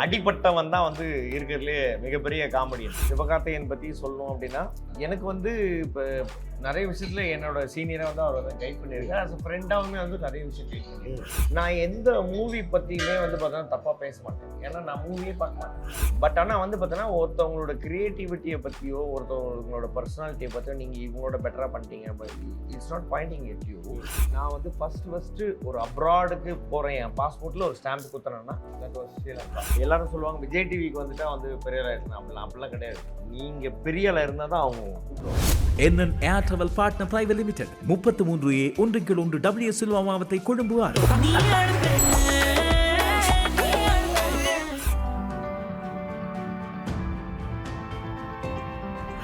அடிப்பட்டவன் தான் வந்து இருக்கிறதுலே மிகப்பெரிய காமெடியன். சிவகார்த்திகேயன் பற்றி சொல்லணும் அப்படின்னா, எனக்கு வந்து இப்போ நிறைய விஷயத்தில் என்னோட சீனியராக வந்து அவர் வந்து கைட் பண்ணியிருக்காரு. ஆஸ் அ ஃப்ரெண்டாகவுமே வந்து நிறைய விஷயம் கைட் பண்ணியிருக்கேன். நான் எந்த மூவி பற்றியுமே வந்து பார்த்தோன்னா தப்பாக பேச மாட்டேன். ஏன்னா நான் மூவியே பார்க்க மாட்டேன். பட் ஆனால் வந்து பார்த்தோன்னா ஒருத்தவங்களோட க்ரியேட்டிவிட்டியை பற்றியோ ஒருத்தவங்களோட பர்சனாலிட்டியை பற்றியோ நீங்கள் இவங்களோட பெட்டராக பண்ணிட்டீங்க. It's not pointing at you. நான் வந்து ஃபஸ்ட்டு ஒரு அப்ராடுக்கு போகிறேன். என் பாஸ்போர்ட்டில் ஒரு ஸ்டாம்ப் குத்துறேன்னா தட் வாஸ் ஸ்ரீலங்கா. எல்லாரும் சொல்லுவாங்க விஜய் டிவிக்கு வந்துட்டா வந்து பெரிய ஆளாக இருக்கணும். அப்படிலாம் கிடையாது. நீங்கள் பெரிய ஆளாக இருந்தால் தான் அவங்க கூப்பிடுவாங்க. NN Air Travel Partner Private Limited 33A 1 W Silva Mawatha Colombo 6.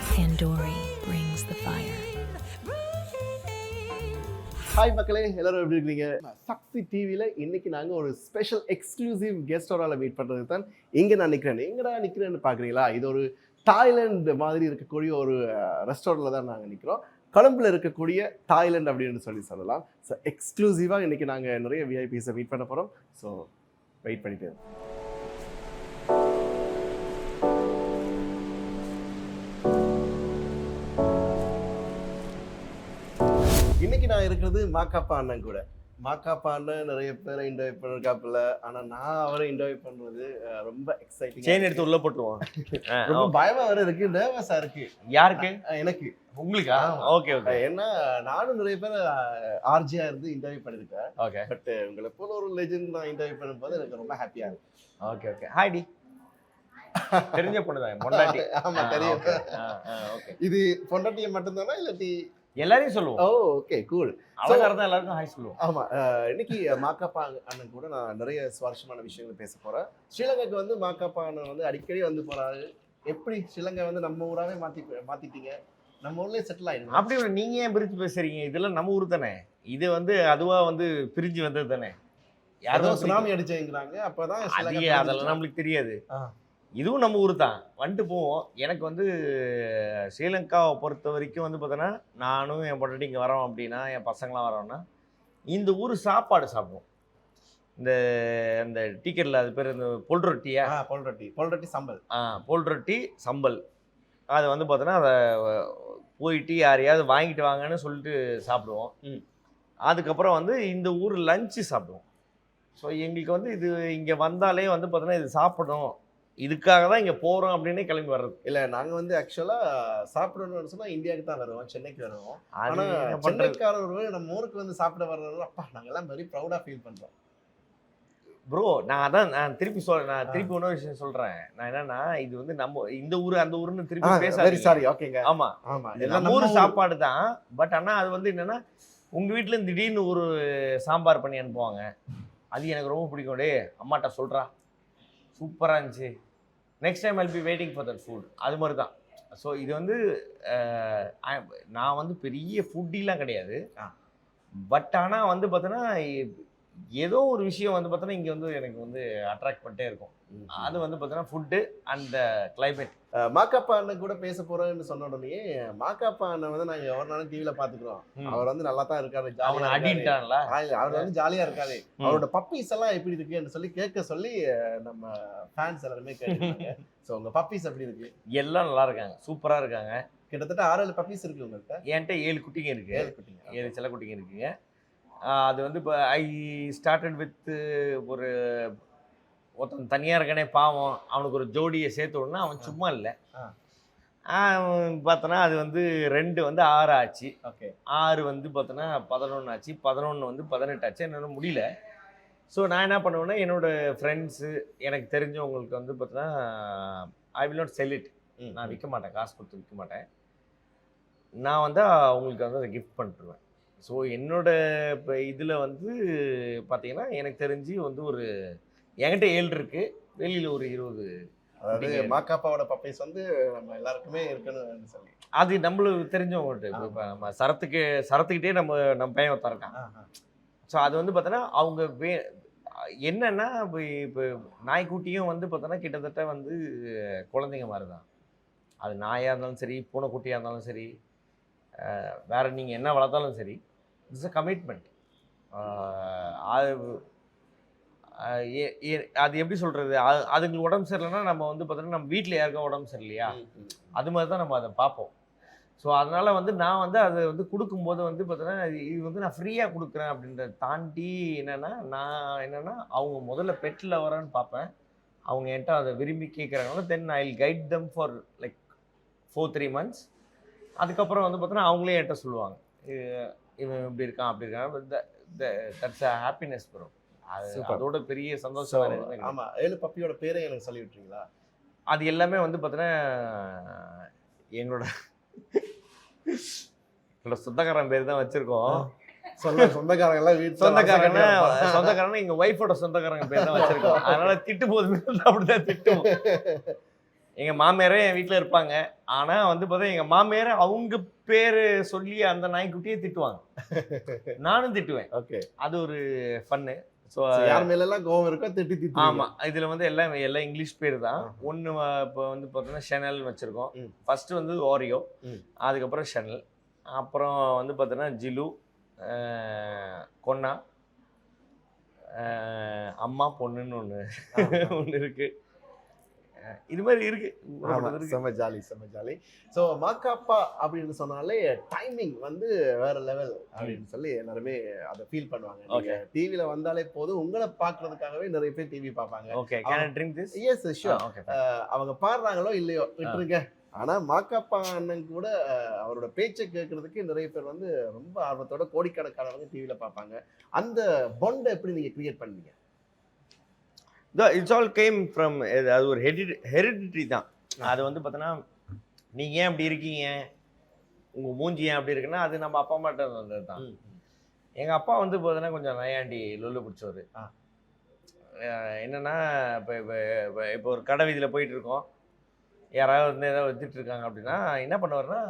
Pandori brings the fire. Hi மக்களே, எல்லாரும் எப்படி இருக்கீங்க? சக்தி டிவியில் இன்னைக்கு நாங்கள் ஒரு ஸ்பெஷல் எக்ஸ்க்ளூசிவ் கெஸ்டோரால் மீட் பண்ணுறது தான் இங்கே நான் நிற்கிறேன். எங்கடா நிற்கிறேன்னு பார்க்குறீங்களா? இது ஒரு தாய்லாந்து மாதிரி இருக்கக்கூடிய ஒரு ரெஸ்டாரண்ட்டில் தான் நாங்கள் நிற்கிறோம். கொழும்பில் இருக்கக்கூடிய தாய்லாந்து அப்படின்னு சொல்லலாம். ஸோ எக்ஸ்க்ளூசிவாக இன்றைக்கி நாங்கள் நிறைய விஐபிஸை மீட் பண்ண போகிறோம். ஸோ வெயிட் பண்ணிட்டு இன்னைக்கு நான் இருக்கிறது மாக்காப்பா அண்ணன் கூட. மாக்காப்பா அண்ணன் நிறைய பேரை இன்டர்வியூ பண்ணிருக்காப்புல. ஆனால் நான் அவரை இன்டர்வியூ பண்ணுறது ரொம்ப எக்ஸைட்டிங். செயின் எடுத்து உள்ள போட்டுருவோம். ரொம்ப பயமா வேற இருக்கு, நர்வஸா இருக்கு. யாருக்கு? எனக்கு. உங்களுக்கா? Okay okay. ஏன்னா நானும் நிறைய பேர் ஆர்ஜியா இருந்து இன்டர்வியூ பண்ணிருக்கேன். ஓகே. பட் உங்களை போல ஒரு லெஜெண்ட் நான் இன்டர்வியூ பண்ணும்போது எனக்கு ரொம்ப ஹாப்பியா இருக்கு. Okay okay. ஹாய் டி. தெரிஞ்ச பொண்ணுதான் பொண்டாட்டி. ஆமா தெரியும். ஓகே. இது பொண்டாட்டியை மட்டும்தானா இல்லாட்டி எல்லாரையும் சொல்லுவோம். ஓ ஓகே கூல். அழகாக தான் எல்லாருக்கும் ஹாய் சொல்லுவோம். ஆமா, இன்னைக்கு மாக்காப்பா அண்ணன் கூட நான் நிறைய சுவாரஸ்யமான விஷயங்கள் பேச போறேன். ஸ்ரீலங்காக்கு வந்து மாக்காப்பா அண்ணன் வந்து அடிக்கடி வந்து போறாரு. எப்படி ஸ்ரீலங்கா வந்து நம்ம ஊராவே மாத்திட்டீங்க, நம்ம ஊர்லயே செட்டில் ஆயிடுங்க. அப்படி நீங்க ஏன் பிரிச்சு பேசுறீங்க? இதெல்லாம் நம்ம ஊர் தானே. இது வந்து அதுவா வந்து பிரிஞ்சு வந்தது தானே. யாரும் சுனாமி அடிச்சேங்கிறாங்க. அப்பதான் அதெல்லாம் நம்மளுக்கு தெரியாது. இதுவும் நம்ம ஊர் தான். வந்துட்டு போவோம். எனக்கு வந்து ஸ்ரீலங்காவை பொறுத்த வரைக்கும் வந்து பார்த்தோன்னா, நானும் என் பொண்டாட்டி இங்கே வரோம் அப்படின்னா, என் பசங்களாம் வரோன்னா, இந்த ஊர் சாப்பாடு சாப்பிடுவோம். இந்த டீக்கெட்டில் அது பேர் இந்த பொல் ரொட்டியா? பொல் ரொட்டி சம்பல். பொல் ரொட்டி சம்பல். அதை வந்து பார்த்தோன்னா அதை போயிட்டு யாரையாவது வாங்கிட்டு வாங்கன்னு சொல்லிட்டு சாப்பிடுவோம். அதுக்கப்புறம் வந்து இந்த ஊர் லஞ்சு சாப்பிடுவோம். ஸோ எங்களுக்கு வந்து இது இங்கே வந்தாலே வந்து பார்த்தோன்னா இது சாப்பிடணும், இதுக்காக தான் இங்கே போகிறோம் அப்படின்னு கிளம்பி வர்றது. இல்லை, நாங்கள் வந்து ஆக்சுவலாக சாப்பிடணும்னு சொன்னால் இந்தியாவுக்கு தான் வருவோம், சென்னைக்கு வருவோம். ஆனால் சென்னைக்காரர்கள் நம்ம ஊருக்கு வந்து சாப்பிட வர்றவங்க அப்பா நாங்கள்லாம் வெரி ப்ரௌடாக ஃபீல் பண்ணுறோம் ப்ரோ. நான் திருப்பி இன்னொரு விஷயம் சொல்கிறேன். நான் என்னன்னா, இது வந்து நம்ம இந்த ஊர் அந்த ஊர்னு திருப்பி பேச. சாரி. ஓகேங்க. ஆமாம் ஆமாம், நம்ம ஊர் சாப்பாடு தான். பட் ஆனால் அது வந்து என்னென்னா, உங்கள் வீட்டில் திடீர்னு ஒரு சாம்பார் பண்ணி அனுப்புவாங்க. அது எனக்கு ரொம்ப பிடிக்கும். டே அம்மாட்ட சொல்கிறா, சூப்பராக இருந்துச்சு, next time I'll be waiting for that food. அது மாதிரி தான். ஸோ இது வந்து நான் வந்து பெரிய ஃபுட்டிலாம் கிடையாது. பட் ஆனால் வந்து பார்த்தோன்னா ஏதோ ஒரு விஷயம் வந்து பார்த்தோன்னா இங்கே வந்து எனக்கு வந்து அட்ராக்ட் பண்ணிட்டே இருக்கும். அது வந்து பார்த்தோன்னா ஃபுட்டு அண்ட் கிளைமேட். மாக்காப்பா அண்ணன் கூட பேச போகிறேன்னு சொன்ன உடனே, மாக்காப்பா அண்ணன் வந்து நாங்கள் எவ்வளோ நாளும் டிவியில் பார்த்துக்குறோம். அவர் வந்து நல்லா தான் இருக்காரு. அவனை அடின்ட்டான்ல. அவர் வந்து ஜாலியாக இருக்காரு. அவரோட பப்பீஸ் எல்லாம் எப்படி இருக்குன்னு கேட்க சொல்லி நம்ம ஃபேன்ஸ் எல்லாருமே கேட்குறாங்க. ஸோ உங்கள் பப்பீஸ் எப்படி இருக்கு? எல்லாம் நல்லா இருக்காங்க, சூப்பராக இருக்காங்க. கிட்டத்தட்ட 6-7 பப்பீஸ் இருக்கு உங்கள்கிட்ட. என்கிட்ட 7 குட்டிங்க இருக்கு. 7 செல்ல குட்டிங்க இருக்குங்க. அது வந்து இப்போ ஐ ஸ்டார்டட் வித் ஒருத்தன் தனியாக இருக்கானே பாவம், அவனுக்கு ஒரு ஜோடியை சேர்த்து விடனா அவன் சும்மா இல்லை. பார்த்தோன்னா அது வந்து 2 வந்து 6 ஆச்சு. ஓகே. 6 வந்து பார்த்தோன்னா 11 ஆச்சு. 11 வந்து 18 ஆச்சு. என்னால் முடியல. ஸோ நான் என்ன பண்ணுவேன்னா, என்னோடய ஃப்ரெண்ட்ஸு எனக்கு தெரிஞ்சவங்களுக்கு வந்து பார்த்தோன்னா I will not sell it. நான் விற்க மாட்டேன், காசு கொடுத்து விற்க மாட்டேன். நான் வந்து அவங்களுக்கு வந்து அதை கிஃப்ட் பண்ணிட்டுருவேன். ஸோ என்னோட இப்போ இதில் வந்து பார்த்தீங்கன்னா எனக்கு தெரிஞ்சு வந்து என்கிட்ட 7 இருக்குது, வெளியில் ஒரு 20. அதாவது மாக்காப்பாவோட பப்பீஸ் வந்து நம்ம எல்லாருக்குமே இருக்கணும்னு சொல்லி அது நம்மளுக்கு தெரிஞ்சவங்கள்ட்ட. இப்போ நம்ம சரத்துக்கிட்டே நம்ம பையன் ஒருத்தன் இருக்கான். ஸோ அது வந்து பார்த்தோன்னா அவங்க என்னென்னா, இப்போ நாய்க்குட்டியும் வந்து பார்த்தோன்னா கிட்டத்தட்ட வந்து குழந்தைங்க மாதிரி தான். அது நாயாக இருந்தாலும் சரி, பூனைக்குட்டியாக இருந்தாலும் சரி, வேறு நீங்கள் என்ன வளர்த்தாலும் சரி, இட்ஸ் அ கமிட்மெண்ட். அது எப்படி சொல்கிறது, அதுங்களுக்கு உடம்பு சரியில்லைன்னா நம்ம வந்து பார்த்தோன்னா நம்ம வீட்டில் யாருக்கா உடம்பு சரியில்லையா, அது மாதிரி தான் நம்ம அதை பார்ப்போம். ஸோ அதனால் வந்து நான் வந்து அதை வந்து கொடுக்கும்போது வந்து பார்த்தோன்னா இது வந்து நான் ஃப்ரீயாக கொடுக்குறேன் அப்படின்றத தாண்டி என்னென்னா அவங்க முதல்ல பெட்டில் வரேன்னு பார்ப்பேன். அவங்க என்கிட்ட அதை விரும்பி கேட்குறாங்கன்னா then I will guide them for like 4-3 months. அதுக்கப்புறம் வந்து பார்த்தோன்னா அவங்களே என்கிட்ட சொல்லுவாங்க இவன் இப்படி இருக்கான் அப்படி இருக்கான். That's a happiness bro. அதோட பெரிய சந்தோஷம் வேறு எதுவுமே இல்லை. ஆமாம், 7 பப்பியோட பேரை எனக்கு சொல்லி விட்டுறீங்களா? அது எல்லாமே வந்து பார்த்தோன்னா என்னோட சொந்தக்காரன் பேர் தான் வச்சுருக்கோம். சொந்தக்காரங்கெல்லாம் சொந்தக்காரங்க எங்கள் ஒய்ஃபோட சொந்தக்காரங்க பேர் தான் வச்சுருக்கோம். அதனால் திட்டும் போது அப்படிதான் திட்டுவோம். எங்கள் மாமியாரே என் வீட்டில் இருப்பாங்க. ஆனால் வந்து பார்த்தா எங்கள் மாமியாரை அவங்க பேர் சொல்லி அந்த நாய்க்குட்டியே திட்டுவாங்க. நானும் திட்டுவேன். ஓகே, அது ஒரு ஃபன்னு. ஸோ யார் மேலெல்லாம் கோவம் இருக்கோ திட்டி. ஆமாம், இதில் வந்து எல்லாம் இங்கிலீஷ் பேர் தான். ஒன்று இப்போ வந்து பார்த்தோன்னா ஷெனல் வச்சுருக்கோம். ஃபஸ்ட்டு வந்து ஓரியோ, அதுக்கப்புறம் ஷெனல், அப்புறம் வந்து பார்த்தோன்னா ஜிலு, கொன்னா, அம்மா பொண்ணுன்னு ஒன்று இருக்குது. இது மாதிரி இருக்குது. செம்ம ஜாலி. ஸோ மாக்காப்பா அப்படின்னு சொன்னாலே டைமிங் வந்து வேற லெவல் அப்படின்னு சொல்லி எல்லாருமே அதை ஃபீல் பண்ணுவாங்க. நீங்க டிவியில வந்தாலே போதும், உங்களை பார்க்கறதுக்காகவே நிறைய பேர் டிவி பார்ப்பாங்க. Okay, can I drink this? Yes sure. அவங்க பாடுறாங்களோ இல்லையோ விட்டுருங்க. ஆனா மாக்காப்பா அண்ணன் கூட அவரோட பேச்சை கேட்கறதுக்கு நிறைய பேர் வந்து ரொம்ப ஆர்வத்தோட கோடிக்கணக்கானவங்க டிவியில பார்ப்பாங்க. அந்த பாண்டை எப்படி நீங்க கிரியேட் பண்ணீங்க? இட்ஸ் ஆல் கேம் ஃப்ரம், அது ஒரு ஹெரிடிட்ரி தான். அது வந்து பார்த்தோன்னா நீங்கள் ஏன் அப்படி இருக்கீங்க, உங்கள் மூஞ்சி ஏன் அப்படி இருக்குன்னா அது நம்ம அப்பா அம்மாட்ட வந்தது தான். எங்கள் அப்பா வந்து பார்த்தோன்னா கொஞ்சம் நையாண்டி லொல்லு பிடிச்சவர். என்னென்னா இப்போ ஒரு கடை வீதியில் போயிட்டு இருக்கோம், யாராவது வந்து ஏதாவது வித்துட்டு இருக்காங்க அப்படின்னா என்ன பண்ணுவார்னா,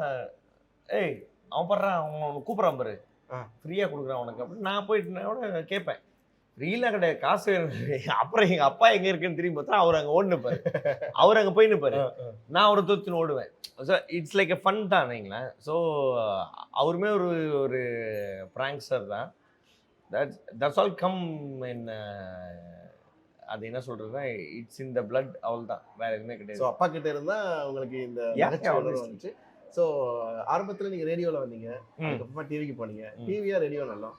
ஏய் அவன் படுறான், அவன் கூப்பிட்றான் பாரு, ஃப்ரீயாக கொடுக்குறான் உனக்கு அப்படின்னு நான் போயிட்டு கேட்பேன். ரீலாக கிடையாது, காசு வேணும். அப்புறம் எங்கள் அப்பா எங்கே இருக்குன்னு திரும்பி பார்த்தா அவர் அங்கே ஓடி நிற்பார், அவர் அங்கே போய் நிற்பார், நான் அவரை தூத்துன்னு ஓடுவேன். So it's like a fun தான் நீங்களேன். ஸோ அவருமே ஒரு ப்ராங்க்ஸ்டர் தான். தட்ஸ் ஆல் கம் இன், அது என்ன சொல்கிறதுனா இட்ஸ் இன் த பிளட், அவள் தான், வேறு எதுவுமே கிடையாது. ஸோ அப்பா கிட்ட இருந்தால் உங்களுக்கு இந்த வந்துச்சு. ஸோ ஆரம்பத்தில் நீங்கள் ரேடியோவில் வந்தீங்க, அதுக்கப்புறமா டிவிக்கு போனீங்க. டிவியா ரேடியோ நல்லா?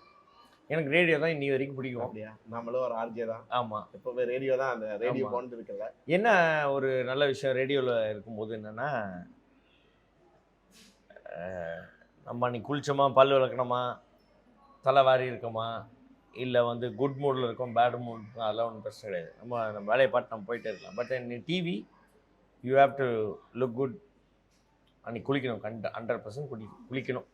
எனக்கு ரேடியோ தான் இன்னி வரைக்கும் பிடிக்கும். அப்படியா? நம்மளும் ஒரு ஆர்ஜே தான். ஆமாம், எப்போவே ரேடியோ தான். அந்த ரேடியோ பாண்ட் இருக்குல்ல. என்ன ஒரு நல்ல விஷயம் ரேடியோவில் இருக்கும்போது என்னென்னா, நம்ம அன்றைக்கி குளிச்சோமா, பல் விளக்கணுமா, தலை வாரி இருக்கோமா, இல்லை வந்து குட் மூடில் இருக்கோம், பேட் மூட், அதெல்லாம் ஒன்றும் பிரச்சனை கிடையாது. நம்ம வேலையை பார்த்து நம்ம போயிட்டே இருக்கலாம். But in TV you have to look good. அன்றைக்கி குளிக்கணும், 100% குளிக்கணும்,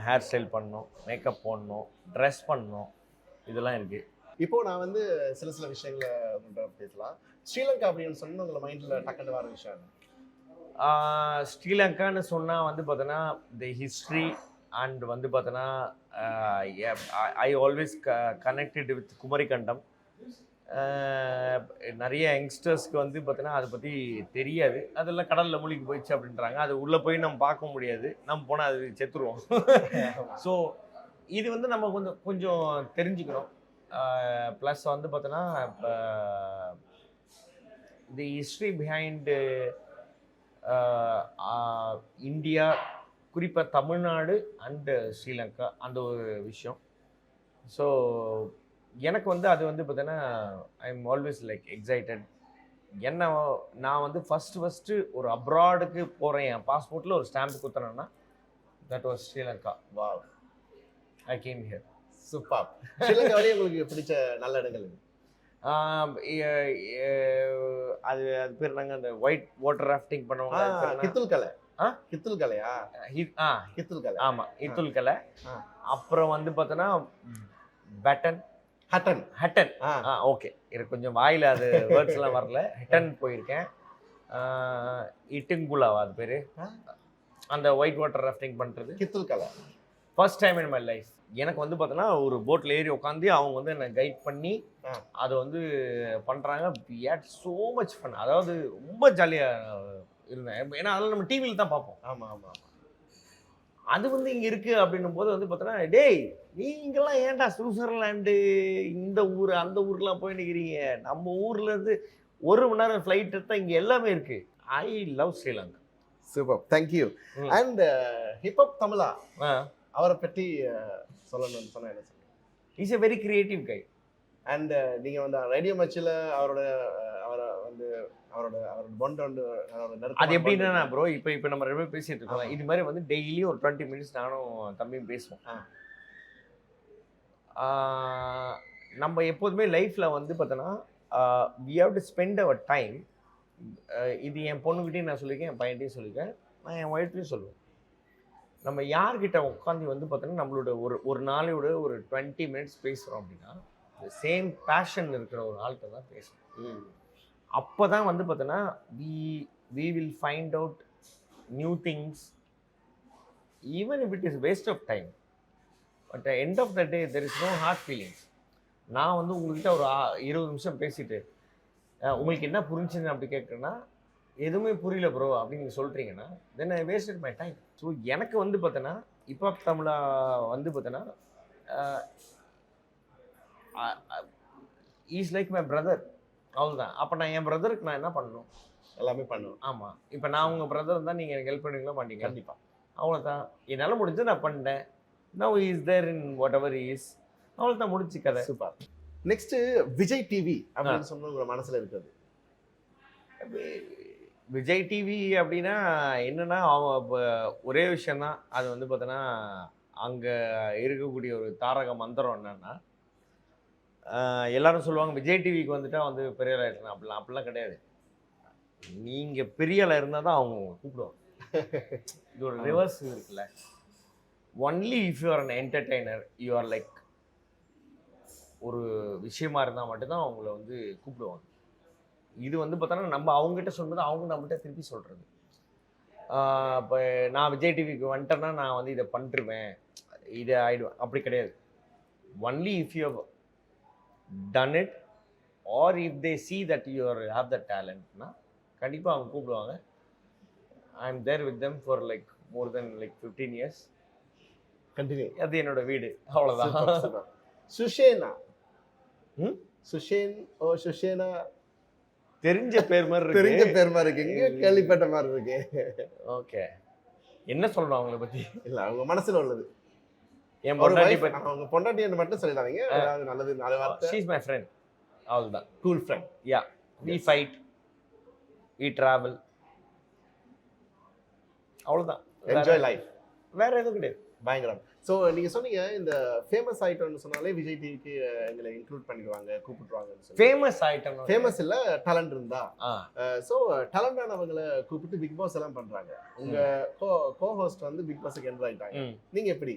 ஹேர் ஸ்டைல் பண்ணணும், மேக்கப் போடணும், ட்ரெஸ் பண்ணணும், இதெல்லாம் இருக்குது. இப்போது நான் வந்து சில விஷயங்களை உங்கள்கிட்ட பேசலாம். ஸ்ரீலங்கா அப்படின்னு சொன்னால் உங்களை மைண்டில் டக்குன்னு வர விஷயம்? ஸ்ரீலங்கான்னு சொன்னால் வந்து பார்த்தோன்னா தி ஹிஸ்ட்ரி அண்ட் வந்து பார்த்தோன்னா I always connected with Kumarikandam. நிறைய யங்ஸ்டர்ஸ்க்கு வந்து பார்த்தீங்கன்னா அதை பற்றி தெரியாது. அதெல்லாம் கடலில் மூழ்கி போயிடுச்சு அப்படின்றாங்க. அது உள்ளே போய் நம்ம பார்க்க முடியாது, நம்ம போனால் அது செத்துருவோம். ஸோ இது வந்து நம்ம கொஞ்சம் தெரிஞ்சுக்கணும். ப்ளஸ் வந்து பார்த்தோன்னா இப்போ தி ஹிஸ்ட்ரி பிஹைண்டு இந்தியா, குறிப்பாக தமிழ்நாடு அண்டு ஸ்ரீலங்கா, அந்த ஒரு விஷயம். ஸோ எனக்கு வந்து அது வந்து பார்த்தீங்கன்னா I am always like excited. நான் வந்து ஃபஸ்ட்டு ஒரு அப்ராடுக்கு போகிறேன், என் பாஸ்போர்ட்டில் ஒரு ஸ்டாம்ப் குத்துறேன்னா that was Sri Lanka. Wow, I came here. Super. ஸ்ரீலங்காவிலே உங்களுக்கு பிடிச்ச நல்ல இடங்கள்? அது பேர் நாங்கள் அந்த ஒயிட் வாட்டர் ராஃப்டிங் பண்ணுவாங்க, கித்துல்கலை. கித்துல்கலையா? கித்துல்கலை. ஆமாம், கித்துல்கலை. அப்புறம் வந்து பார்த்தோன்னா ஹட்டன். ஓகே, எனக்கு கொஞ்சம் வாயில் அது வேர்ட்ஸ்லாம் வரல. ஹட்டன் போயிருக்கேன். இட்டுங்குலாவா அது பேர், அந்த ஒயிட் வாட்டர் ராஃப்டிங் பண்ணுறது. கித்துல்கலை first time in my life. எனக்கு வந்து பார்த்தோன்னா ஒரு போட்டில் ஏறி உட்காந்து அவங்க வந்து என்னை கைட் பண்ணி அதை வந்து பண்ணுறாங்க. We had so much fun. அதாவது ரொம்ப ஜாலியாக இருந்தேன். ஏன்னா அதெல்லாம் நம்ம டிவியில் தான் பார்ப்போம். ஆமாம். அது வந்து இங்கே இருக்குது அப்படின்னும் போது வந்து பார்த்தோன்னா, டேய் நீ இங்கெல்லாம் ஏன்டா சுவிட்சர்லாண்டு இந்த ஊர் அந்த ஊருக்குலாம் போய் நிற்கிறீங்க, நம்ம ஊர்லேருந்து 1 மணி நேரம் ஃப்ளைட் எடுத்தால் இங்கே எல்லாமே இருக்குது. I love Sri Lanka. Super, thank you. And hip hop Tamizha அவரை பற்றி சொல்லணும்னு சொன்னால் என்ன சொல்லுங்கள்? Is a very creative guy. And நீங்கள் வந்து ரேடியோ மச்சில் அவரோட பொண்ட் வந்து அது எப்படின்னா ப்ரோ, இப்போ நம்ம 2 பேரும் பேசிட்டு இருக்கோம், இது மாதிரி வந்து டெய்லி ஒரு 20 மினிட்ஸ் நானும் தம்பியும் பேசுவோம். நம்ம எப்போதுமே லைஃப்பில் வந்து பார்த்தோன்னா we have to spend our time. இது என் பொண்ணுக்கிட்டையும் நான் சொல்லியிருக்கேன், என் பையன்கிட்டையும் சொல்லியிருக்கேன், நான் என் ஒய்ஃப்டையும் சொல்லுவேன். நம்ம யார்கிட்ட உட்காந்து வந்து பார்த்தோன்னா நம்மளோட ஒரு நாளையோட ஒரு 20 மினிட்ஸ் பேசுகிறோம் அப்படின்னா சேம் பேஷன் இருக்கிற ஒரு ஆள்கிட்ட தான் பேசணும். அப்போ தான் வந்து பார்த்தோன்னா we will find out new things even if it is waste of time, but at the end of the day there is no hard feelings. நான் வந்து உங்கள்கிட்ட ஒரு 20 நிமிஷம் பேசிட்டு உங்களுக்கு என்ன புரிஞ்சுன்னு அப்படி கேட்குறேன்னா, எதுவுமே புரியல ப்ரோ அப்படின்னு நீங்கள் சொல்கிறீங்கன்னா then I wasted my time. So எனக்கு வந்து பார்த்தோன்னா ஹிப்ஹாப் தமிழா வந்து பார்த்தோன்னா இஸ் லைக் மை பிரதர், அவ்வளோதான். அப்போ நான் என் பிரதருக்கு நான் என்ன பண்ணணும்? எல்லாமே பண்ணுவேன். ஆமாம், இப்போ நான் உங்கள் பிரதர் தான், நீங்கள் எனக்கு ஹெல்ப் பண்ணுவீங்களா மாட்டீங்க? கண்டிப்பாா. அவ்வளோதான், என்னால் முடிஞ்சு நான் பண்ணிட்டேன். Now is there in whatever is, அவ்வளோதான், முடிச்சு கதை. சூப்பர். நெக்ஸ்ட்டு விஜய் டிவி அப்படின்னு சொன்ன உங்கள் மனசில் இருக்கிறது? விஜய் டிவி அப்படின்னா என்னென்னா ஒரே விஷயந்தான். அது வந்து பார்த்தோன்னா அங்கே இருக்கக்கூடிய ஒரு தாரக மந்திரம் என்னன்னா, எல்லாரும் சொல்லுவாங்க விஜய் டிவிக்கு வந்துட்டா வந்து பெரிய ஆள் ஆகிடலாம். அப்படிலாம் கிடையாது. நீங்கள் பெரிய ஆளாக இருந்தால் தான் அவங்க கூப்பிடுவாங்க. இது ஒரு ரிவர்ஸ் இருக்குல்ல. Only if you are an entertainer, you are like ஒரு விஷயமா இருந்தால் மட்டும்தான் அவங்கள வந்து கூப்பிடுவாங்க. இது வந்து பார்த்தோன்னா நம்ம அவங்ககிட்ட சொன்னது அவங்க நம்மகிட்ட திருப்பி சொல்கிறது. இப்போ நான் விஜய் டிவிக்கு வந்துட்டேன்னா நான் வந்து இதை பண்ணிருவேன், இதை ஆகிடுவேன், அப்படி கிடையாது. Only if you done it or if they see that you are have the டேலண்ட்னா கண்டிப்பாக அவங்க கூப்பிடுவாங்க. I am there with them for like more than like 15 years. Continue. அது என்னோட வீடு, அவ்வளோதான். சுஷேனா, சுஷேன் ஓ சுஷேனா தெரிஞ்ச பேர் மாதிரி இருக்கு. தெரிஞ்ச பேர் மாதிரி இருக்கு, எங்க கேள்விப்பட்ட மாதிரி இருக்கு. ஓகே, என்ன சொல்லணும் அவங்கள பத்தி? இல்ல அவங்க மனசுல உள்ளது. என் பொண்டாட்டி பத்தி. அவங்க பொண்டாட்டின்னு மட்டும் சொல்லிடாதீங்க, அதாவது நல்லது 4 வார்த்தை. ஷீ இஸ் மை ஃப்ரெண்ட், அவ்வளவுதான். Cool friend. Yeah, we fight, we travel, அவ்வளவுதான். என்ஜாய் லைஃப், வேற எதுவும் கிடையாது. பயங்கரம். ஸோ நீங்கள் சொன்னீங்க இந்த ஃபேமஸ் ஐட்டம்னு சொன்னாலே விஜய் டிவிக்கு எங்களை இன்க்ளூட் பண்ணிடுவாங்க, கூப்பிட்டுருவாங்கன்னு. ஃபேமஸ் ஐட்டம் ஃபேமஸ் இல்லை, டேலண்ட் இருந்தா. ஸோ டேலண்டானவங்களை கூப்பிட்டு பிக் பாஸ் எல்லாம் பண்ணுறாங்க. உங்கள் கோ ஹோஸ்ட் வந்து பிக் பாஸுக்கு என்ட்ரு ஆகிட்டாங்க. நீங்கள் எப்படி?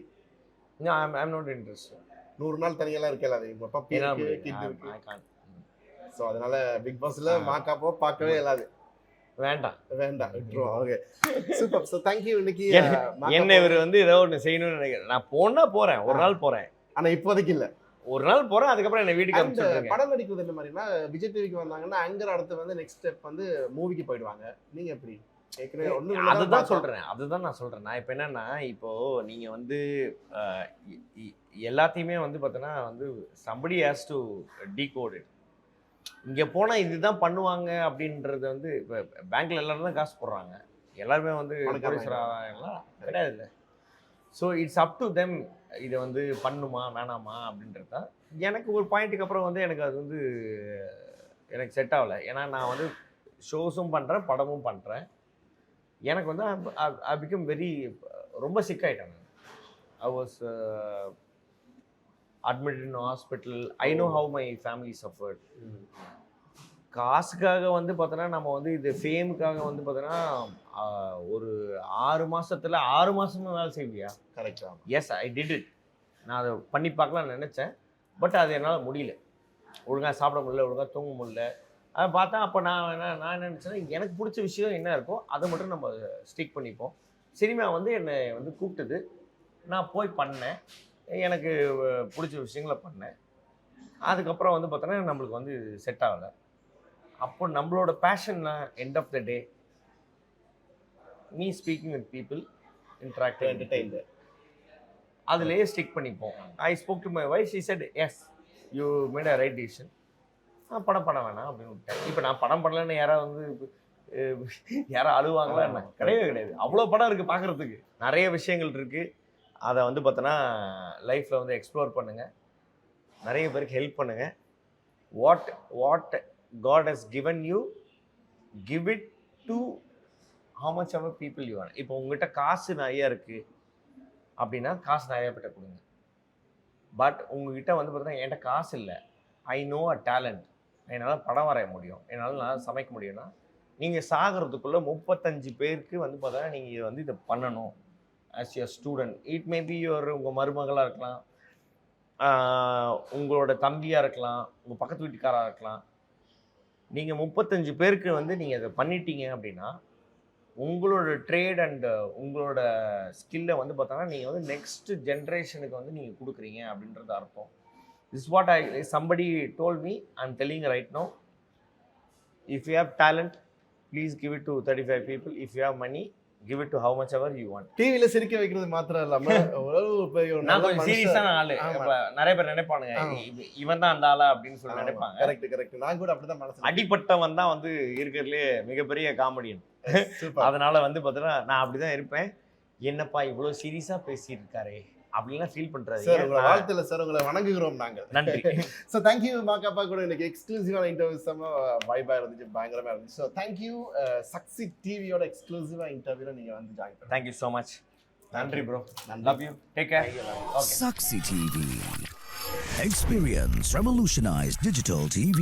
I'm not interested. 100 நாள் தனியெல்லாம் இருக்கல, அது இப்போ பப்பி இருக்கு, கிட் இருக்கு. ஸோ அதனால பிக் பாஸ்ல மாக்காப்போ பார்க்கவே இல்லாது. வேண்டாம் விட்டுருவோம். Okay, super. So thank you. இன்னைக்கு என்ன இவர் வந்து ஏதோ ஒன்று செய்யணும்னு நினைக்கிறேன். நான் போறேன், ஒரு நாள் போறேன், ஆனா இப்போதைக்கு இல்லை. ஒரு நாள் போறேன், அதுக்கப்புறம் என்ன வீட்டுக்கு அனுப்பிச்சிடுங்க. படம் நடிக்கிறது என்ன மாதிரினா விஜய் டிவிக்கு வந்தாங்கன்னா ஆங்கர் அடுத்து வந்து நெக்ஸ்ட் ஸ்டெப் வந்து மூவிக்கு போயிடுவாங்க. நீங்க எப்படி? அதுதான் நான் சொல்றேன். நான் இப்போ என்னன்னா, இப்போ நீங்க வந்து எல்லாத்தையுமே வந்து பார்த்தோன்னா வந்து somebody has to decode it. இங்கே போனால் இதுதான் பண்ணுவாங்க அப்படின்றது வந்து இப்போ பேங்க்கில் எல்லோரும் தான் காசு போடுறாங்க, எல்லாருமே வந்து கிடையாது இல்லை. So it's up to them, இதை வந்து பண்ணுமா வேணாமா அப்படின்றது தான். எனக்கு ஒரு பாயிண்ட்டுக்கு அப்புறம் வந்து எனக்கு அது வந்து எனக்கு செட் ஆகலை. ஏன்னா நான் வந்து ஷோஸும் பண்ணுறேன், படமும் பண்ணுறேன். எனக்கு வந்து ஐ பிகம் வெரி ரொம்ப சிக் ஆகிட்டேன். I was admitted in hospital. I know how my family suffered. காசுக்காக வந்து பார்த்தோன்னா நம்ம வந்து இது ஃபேமுக்காக வந்து பார்த்தோன்னா ஒரு 6 மாதத்தில் 6 மாதமும் வேலை செய்வியா? கரெக்டாக. Yes, I did it. நான் அதை பண்ணி பார்க்கலாம்னு நினச்சேன், பட் அது என்னால் முடியல. ஒழுங்காக சாப்பிட முடியல, ஒழுங்காக தூங்க முடியல. அதை பார்த்தா அப்போ நான் என்ன நினச்சேன்னா, எனக்கு பிடிச்ச விஷயம் என்ன இருக்கோ அதை மட்டும் நம்ம ஸ்டிக் பண்ணிப்போம். சினிமா வந்து என்னை வந்து கூப்பிட்டது, நான் போய் பண்ணேன், எனக்கு பிடிச்ச விஷயங்களை பண்ணேன். அதுக்கப்புறம் வந்து பார்த்தோன்னா நம்மளுக்கு வந்து செட் ஆகலை. அப்போ நம்மளோட பேஷன்னா end of the day me speaking with people, interact entertained. அதுலேயே ஸ்டிக் பண்ணிப்போம். I spoke to my wife, she said yes you made a right decision. படம் பண்ண வேணாம் அப்படின்னு விட்டேன். இப்போ நான் படம் பண்ணலன்னு யாராவது யாரும் அழுவாங்களா என்ன? கிடையவே. அவ்வளோ படம் இருக்குது பார்க்குறதுக்கு, நிறைய விஷயங்கள் இருக்குது. அதை பார்த்தோன்னா லைஃப்பில் எக்ஸ்ப்ளோர் பண்ணுங்கள், நிறைய பேருக்கு ஹெல்ப் பண்ணுங்கள். What God has given you, give it to how much ever people you want. இப்போ உங்ககிட்ட காசு நிறைய இருக்குது அப்படின்னா காசு நிறைய பேர்ட்ட கொடுங்க. பட் உங்ககிட்ட பார்த்தீங்கன்னா என்கிட்ட காசு இல்லை, ஐ நோ அ டேலண்ட், என்னால் படம் வரைய முடியும், என்னால் நல்லா சமைக்க முடியும்னா நீங்கள் சாகிறதுக்குள்ளே 35 பேருக்கு பார்த்தீங்கன்னா நீங்கள் இதை பண்ணணும் as your student. It may be உங்கள் மருமகளாக இருக்கலாம், உங்களோட தம்பியாக இருக்கலாம், உங்கள் பக்கத்து வீட்டுக்காராக இருக்கலாம். நீங்கள் 35 பேருக்கு நீங்கள் அதை பண்ணிட்டீங்க அப்படின்னா உங்களோட ட்ரேட் அண்ட் உங்களோட ஸ்கில்லை பார்த்தோன்னா நீங்கள் நெக்ஸ்ட் ஜென்ரேஷனுக்கு நீங்கள் கொடுக்குறீங்க அப்படின்றது அர்த்தம். This what somebody told me, I'm telling you right now, if you have talent, please give it to 35 people. If you have money, give it to how much ever you want. டிவில சிரிக்க வைக்கிறது மாத்திரம் இல்லாம நான் கொஞ்சம் சீரியஸான ஆளு. நிறைய பேர் நினைப்பானுங்க இவன் தான் அந்த ஆளா அப்படின்னு சொல்லி நினைப்பாங்க. கரெக்ட். நான் கூட அப்படிதான் மனசுல அடிப்பட்டவன் தான் இருக்கிறதுலே மிகப்பெரிய காமெடியன். அதனால பார்த்தீங்கன்னா நான் அப்படிதான் இருப்பேன். என்னப்பா இவ்வளோ சீரியஸா பேசியிருக்காரு அப்படின்லாம் ஃபீல் பண்றாரு சார். உங்களை வாழ்த்துல சார், உங்களை வணங்குகிறோம் நாங்கள். நன்றி. ஸோ தேங்க்யூ மாக்காப்பா, கூட எனக்கு எக்ஸ்க்ளூசிவான இன்டர்வியூ செம்ம வைபாக இருந்துச்சு, பயங்கரமாக இருந்துச்சு. So thank you. சக்ஸி டிவியோட எக்ஸ்க்ளூசிவாக இன்டர்வியூல நீங்கள் ஜாயின் பண்ணுங்க. Thank you so much. நன்றி bro. Love you. Take care. Saxi TV. Experience revolutionized digital TV.